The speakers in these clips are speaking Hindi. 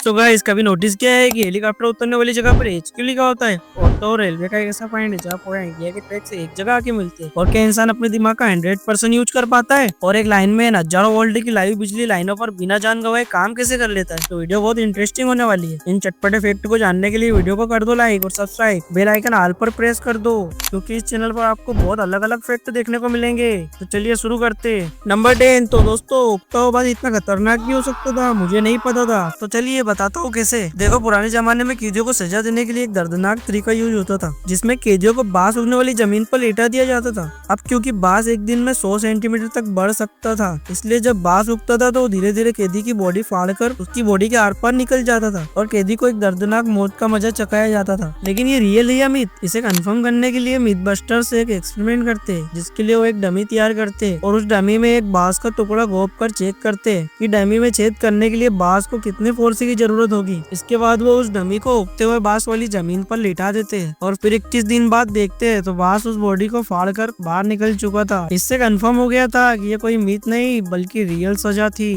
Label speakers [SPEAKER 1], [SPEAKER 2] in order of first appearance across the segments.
[SPEAKER 1] दोस्तों गाइस कभी नोटिस किया है कि हेलीकॉप्टर उतरने वाली जगह पर HQ लिखा होता है। और तो रेलवे का एक ऐसा पॉइंट है जहाँ पूरा इंडिया के ट्रैक से एक जगह आके मिलती है। और क्या इंसान अपने दिमाग का 100% यूज कर पाता है और एक लाइन में हजारों वोल्ट की लाइव बिजली लाइनों पर बिना जान गवाए काम कैसे कर लेता है। तो वीडियो बहुत इंटरेस्टिंग होने वाली है। इन चटपटे फैक्ट को जानने के लिए वीडियो को कर दो लाइक और सब्सक्राइब, बेल आइकन ऑल पर प्रेस कर दो, क्योंकि इस चैनल पर आपको बहुत अलग अलग फैक्ट देखने को मिलेंगे। तो चलिए शुरू करते हैं। नंबर 10। तो दोस्तों उगता हुआ बारिश इतना खतरनाक भी हो सकता था, मुझे नहीं पता था। तो चलिए बताता हूँ कैसे। देखो, पुराने जमाने में कैदियों को सजा देने के लिए एक दर्दनाक तरीका यूज होता था, जिसमें कैदियों को बांस उगने वाली जमीन पर लेटा दिया जाता था। अब क्योंकि बांस एक दिन में 100 सेंटीमीटर तक बढ़ सकता था, इसलिए जब बांस उगता था तो धीरे धीरे कैदी की बॉडी फाड़कर उसकी बॉडी के आर पार निकल जाता था और कैदी को एक दर्दनाक मौत का मजा चखाया जाता था। लेकिन ये रियल है या मिथ, इसे कंफर्म करने के लिए मिथबस्टर्स एक एक्सपेरिमेंट करते हैं, जिसके लिए वो एक डमी तैयार करते हैं और उस डमी में एक बांस का टुकड़ा घोंप कर चेक करते हैं कि डमी में छेद करने के लिए बांस को कितने फोर्स की जरूरत होगी। इसके बाद वो उस डमी को उगते हुए बांस वाली जमीन पर लिटा देते हैं और फिर 21 दिन बाद देखते हैं तो बांस उस बॉडी को फाड़ कर बाहर निकल चुका था। इससे कंफर्म हो गया था कि ये कोई मिथ नहीं बल्कि रियल सजा थी।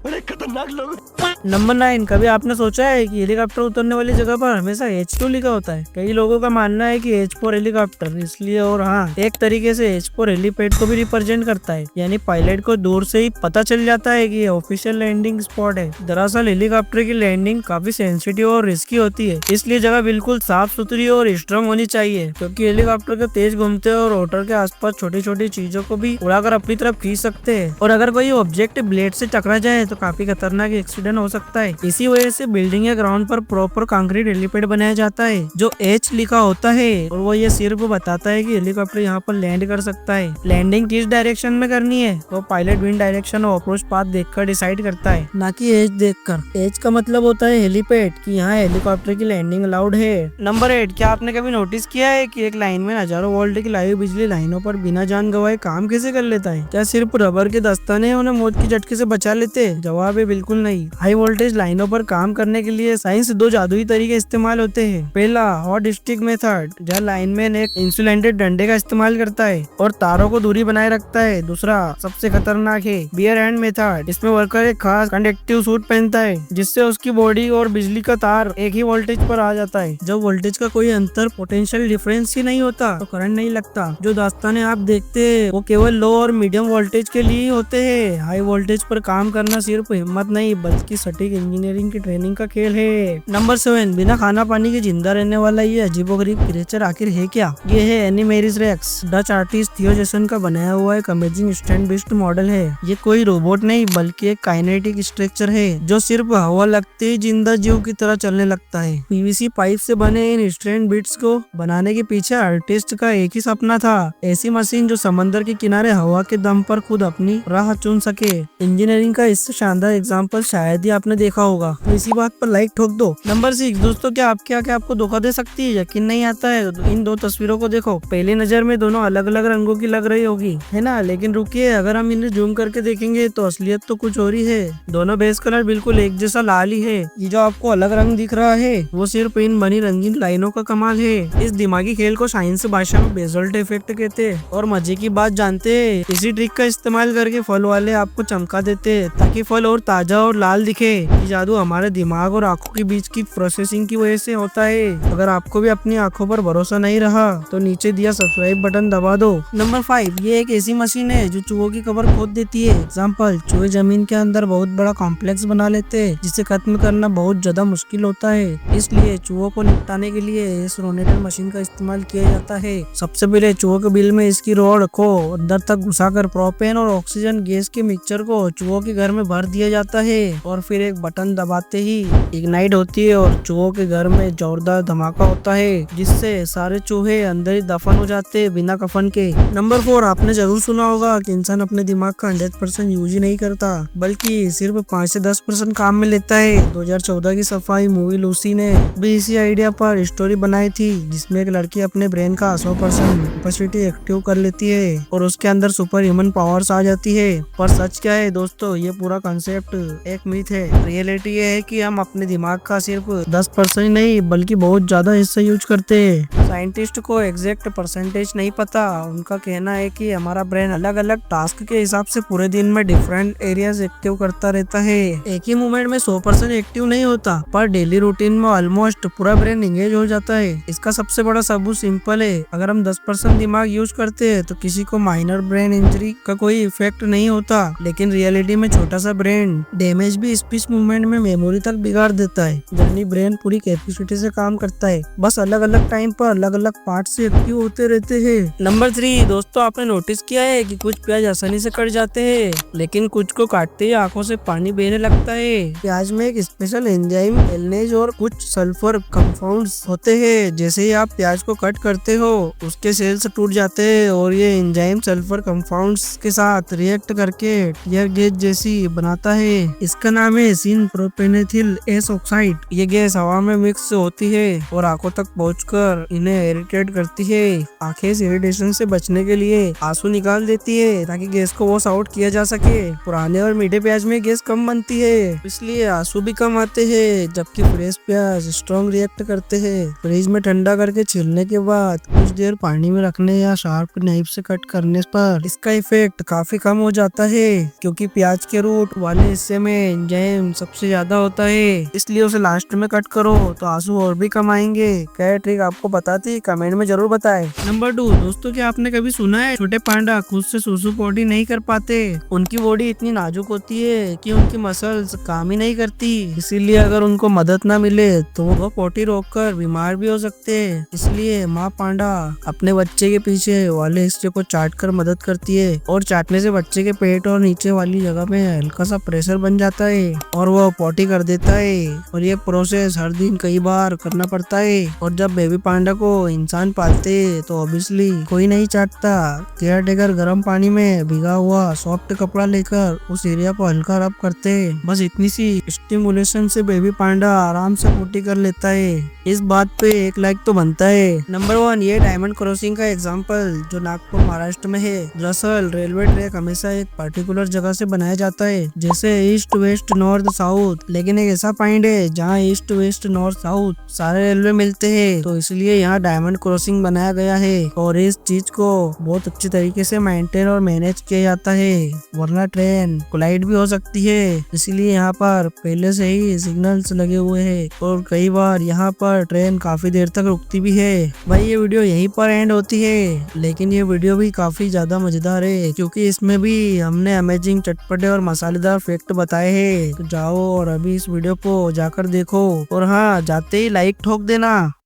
[SPEAKER 2] बड़े खतरनाक लोग।
[SPEAKER 1] नंबर 9। कभी आपने सोचा है कि हेलीकॉप्टर उतरने वाली जगह पर हमेशा H2 लिखा होता है? कई लोगों का मानना है कि H4 हेलीकॉप्टर इसलिए, और हाँ, एक तरीके से H4 हेलीपैड को भी रिप्रेजेंट करता है, यानी पायलट को दूर से ही पता चल जाता है कि ये ऑफिशियल लैंडिंग स्पॉट है। दरअसल हेलीकॉप्टर की लैंडिंग काफी सेंसिटिव और रिस्की होती है, इसलिए जगह बिल्कुल साफ सुथरी और स्ट्रांग होनी चाहिए, क्योंकि हेलीकॉप्टर के तेज घूमते और रोटर के आसपास छोटी छोटी चीजों को भी उड़ाकर अपनी तरफ खींच सकते हैं। और अगर कोई ऑब्जेक्ट ब्लेड से टकरा जाए तो काफी खतरनाक एक्सीडेंट हो सकता है। इसी वजह से बिल्डिंग या ग्राउंड पर प्रॉपर कंक्रीट हेलीपैड बनाया जाता है जो H लिखा होता है, और वो ये सिर्फ बताता है कि हेलीकॉप्टर यहाँ पर लैंड कर सकता है। लैंडिंग किस डायरेक्शन में करनी है वो पायलट विंड डायरेक्शन और अप्रोच पाथ देखकर डिसाइड करता है, ना कि H देखकर। H का मतलब होता है हेलीपैड, कि यहाँ हेलीकॉप्टर की लैंडिंग अलाउड है। नंबर 8। क्या आपने कभी नोटिस किया है कि एक लाइन में हजारों वोल्ट की लाइव बिजली लाइनों पर बिना जान गवाए काम कैसे कर लेता है? क्या सिर्फ रबर के दस्ताने उन्हें मौत की झटके से बचा लेते? जवाब है बिल्कुल नहीं। हाई वोल्टेज लाइनों पर काम करने के लिए साइंस 2 जादुई तरीके इस्तेमाल होते हैं। पहला हॉट स्टिक मेथड, जहाँ लाइनमैन एक इंसुलेटेड डंडे का इस्तेमाल करता है और तारों को दूरी बनाए रखता है। दूसरा सबसे खतरनाक है बियर हैंड मेथड, इसमें वर्कर एक खास कंडक्टिव सूट पहनता है जिससे उसकी बॉडी और बिजली का तार एक ही वोल्टेज पर आ जाता है। जब वोल्टेज का कोई अंतर पोटेंशियल डिफरेंस ही नहीं होता तो करंट नहीं लगता। जो दास्ताने आप देखते हैं वो केवल लो और मीडियम वोल्टेज के लिए होते हैं। हाई वोल्टेज पर काम करना सिर्फ हिम्मत नहीं बल्कि सटीक इंजीनियरिंग की ट्रेनिंग का खेल है। नंबर 7। बिना खाना पानी के जिंदा रहने वाला ये अजीबोगरीब क्रिएचर आखिर है क्या? ये है एनिमेरिस रेक्स, डच आर्टिस्ट थियो जेसन का बनाया हुआ एक अमेजिंग स्टैंड बिस्ट मॉडल है। ये कोई रोबोट नहीं बल्कि एक काइनेटिक स्ट्रक्चर है जो सिर्फ हवा लगते ही जिंदा जीव की तरह चलने लगता है। पीवीसी पाइप से बने इन स्टैंड बिट्स को बनाने के पीछे आर्टिस्ट का एक ही सपना था, ऐसी मशीन जो समंदर के किनारे हवा के दम पर खुद अपनी राह चुन सके। इंजीनियरिंग का इससे शानदार एग्जाम्पल शायद ही आपने देखा होगा, तो इसी बात पर लाइक ठोक दो। नंबर 6। दोस्तों क्या आपको धोखा दे सकती है? यकीन नहीं आता है तो इन 2 तस्वीरों को देखो। पहली नजर में दोनों अलग अलग रंगों की लग रही होगी, है ना? लेकिन रुकिए, अगर हम इन्हें जूम करके देखेंगे तो असलियत तो कुछ और ही है। दोनों बेस कलर बिल्कुल एक जैसा लाल ही है। ये जो आपको अलग रंग दिख रहा है वो सिर्फ इन बनी रंगीन लाइनों का कमाल है। इस दिमागी खेल को साइंस भाषा में बेजल्ट इफेक्ट कहते हैं। और मजे की बात जानते हैं, इसी ट्रिक का इस्तेमाल करके फल वाले आपको चमका देते हैं ताकि फल और ताजा और लाल दिखे। ये जादू हमारे दिमाग और आंखों के बीच की प्रोसेसिंग की वजह से होता है। अगर आपको भी अपनी आंखों पर भरोसा नहीं रहा तो नीचे दिया सब्सक्राइब बटन दबा दो। नंबर 5। ये एक ऐसी मशीन है जो चूहों की कबर खोद देती है। एग्जाम्पल, चूहे जमीन के अंदर बहुत बड़ा कॉम्प्लेक्स बना लेते हैं जिसे खत्म करना बहुत ज्यादा मुश्किल होता है। इसलिए चूहों को निपटाने के लिए इस रोनेटर मशीन का इस्तेमाल किया जाता है। सबसे पहले चूहों के बिल में इसकी रॉड रखो, अंदर तक घुसाकर प्रोपेन और ऑक्सीजन गैस के मिक्सचर को चूहों के घर में भर दिया जाता है और फिर एक बटन दबाते ही इग्नाइट होती है और चूहों के घर में जोरदार धमाका होता है जिससे सारे चूहे अंदर ही दफन हो जाते हैं बिना कफन के। नंबर 4। आपने जरूर सुना होगा कि इंसान अपने दिमाग का 100% यूज ही नहीं करता बल्कि सिर्फ 5 से 10% काम में लेता है। 2014 की सफाई मूवी लूसी ने भी इसी आइडिया पर स्टोरी बनाई थी, जिसमें एक लड़की अपने ब्रेन का 100% कैपेसिटी एक्टिव कर लेती है और उसके अंदर सुपर ह्यूमन पावर्स आ जाती है। पर सच क्या है दोस्तों, ये पूरा कॉन्सेप्ट एक मिथ है। रियलिटी ये है कि हम अपने दिमाग का सिर्फ 10% ही नहीं बल्कि बहुत ज्यादा हिस्सा यूज करते हैं। साइंटिस्ट को एग्जैक्ट परसेंटेज नहीं पता। उनका कहना है कि हमारा ब्रेन अलग अलग टास्क के हिसाब से पूरे दिन में डिफरेंट एरियाज एक्टिव करता रहता है। एक ही मूवमेंट में 100% एक्टिव नहीं होता, पर डेली रूटीन में ऑलमोस्ट पूरा ब्रेन एंगेज हो जाता है। इसका सबसे बड़ा सबूत सिंपल है। अगर हम 10% दिमाग यूज करते हैं तो किसी को माइनर ब्रेन इंजरी का कोई इफेक्ट नहीं होता, लेकिन रियलिटी में छोटा सा ब्रेन डैमेज भी स्पीच मूवमेंट में मेमोरी तक बिगाड़ देता है। जर्नी ब्रेन पूरी कैपेसिटी से काम करता है, बस अलग अलग टाइम पर अलग अलग पार्ट से एक्टिव होते रहते हैं। नंबर 3 दोस्तों, आपने नोटिस किया है कि कुछ प्याज आसानी से कट जाते हैं, लेकिन कुछ को काटते ही आंखों से पानी बहने लगता है। प्याज में एक स्पेशल एंजाइम एल्नेज और कुछ सल्फर कंपाउंड्स होते हैं। जैसे ही आप प्याज को कट करते हो उसके सेल्स टूट जाते हैं और ये एंजाइम सल्फर कंपाउंड्स के साथ रिएक्ट करके यह गैस जैसी बनाता है। इसका नाम है सिन प्रोपेनेथिल एस ऑक्साइड। ये गैस हवा में मिक्स होती है और आंखों तक पहुंचकर इन्हें इरिटेट करती है। आंखें इस इरिटेशन से बचने के लिए आंसू निकाल देती है ताकि गैस को वॉश आउट किया जा सके। पुराने और मीठे प्याज में गैस कम बनती है, इसलिए आंसू भी कम आते हैं, जबकि फ्रेश प्याज स्ट्रॉन्ग रिएक्ट करते हैं। फ्रिज में ठंडा करके छीलने के बाद कुछ देर पानी में रखने या शार्प नाइफ से कट करने पर इसका इफेक्ट काफी कम हो जाता है, क्योंकि प्याज के रूट वाले हिस्से में एंजाइम सबसे ज्यादा होता है, इसलिए उसे लास्ट में कट करो तो आंसू और भी कम आएंगे। क्या ट्रिक आपको पता थी? कमेंट में जरूर बताएं। नंबर 2 दोस्तों, क्या आपने कभी सुना है छोटे पांडा खुद से सुसु पोटी नहीं कर पाते? उनकी बॉडी इतनी नाजुक होती है कि उनकी मसल्स काम ही नहीं करती, इसीलिए अगर उनको मदद ना मिले तो वो पोटी रोककर बीमार भी हो सकते हैं। इसलिए माँ पांडा अपने बच्चे के पीछे वाले हिस्से को चाट कर मदद करती है, और चाटने से बच्चे के पेट और नीचे वाली जगह में हल्का सा प्रेशर बन जाता है और वो पोटी कर देता है। और ये प्रोसेस हर दिन कई बार करना पड़ता है। और जब बेबी पांडा को इंसान पालते तो ऑब्वियसली कोई नहीं चाटता। केयर टेकर गर्म पानी में भिगा हुआ सॉफ्ट कपड़ा लेकर उस एरिया को हल्का रब करते हैं। बस इतनी सी स्टिमुलेशन से बेबी पांडा आराम से पोटी कर लेता है। इस बात पे एक लाइक तो बनता है। नंबर 1 ये डायमंड क्रॉसिंग का एग्जांपल जो नागपुर महाराष्ट्र में है। दरअसल रेलवे ट्रैक हमेशा एक पर्टिकुलर जगह से बनाया जाता है, जैसे ईस्ट वेस्ट नॉर्थ साउथ, लेकिन एक ऐसा पॉइंट है जहाँ ईस्ट वेस्ट नॉर्थ साउथ सारे रेलवे मिलते हैं, तो इसलिए यहाँ डायमंड क्रॉसिंग बनाया गया है। और इस चीज को बहुत अच्छी तरीके से मेंटेन और मैनेज किया जाता है, वरना ट्रेन कोलाइड भी हो सकती है। इसीलिए यहाँ पर पहले से ही सिग्नल्स लगे हुए हैं और कई बार यहाँ पर ट्रेन काफी देर तक रुकती भी है। भाई ये वीडियो यहीं पर एंड होती है, लेकिन ये वीडियो भी काफी ज्यादा मजेदार है, क्योंकि इसमें भी हमने अमेजिंग चटपटे और मसालेदार फैक्ट बताए हैं। तो जाओ और अभी इस वीडियो को जाकर देखो, और हाँ जाते ही लाइक ठोक देना।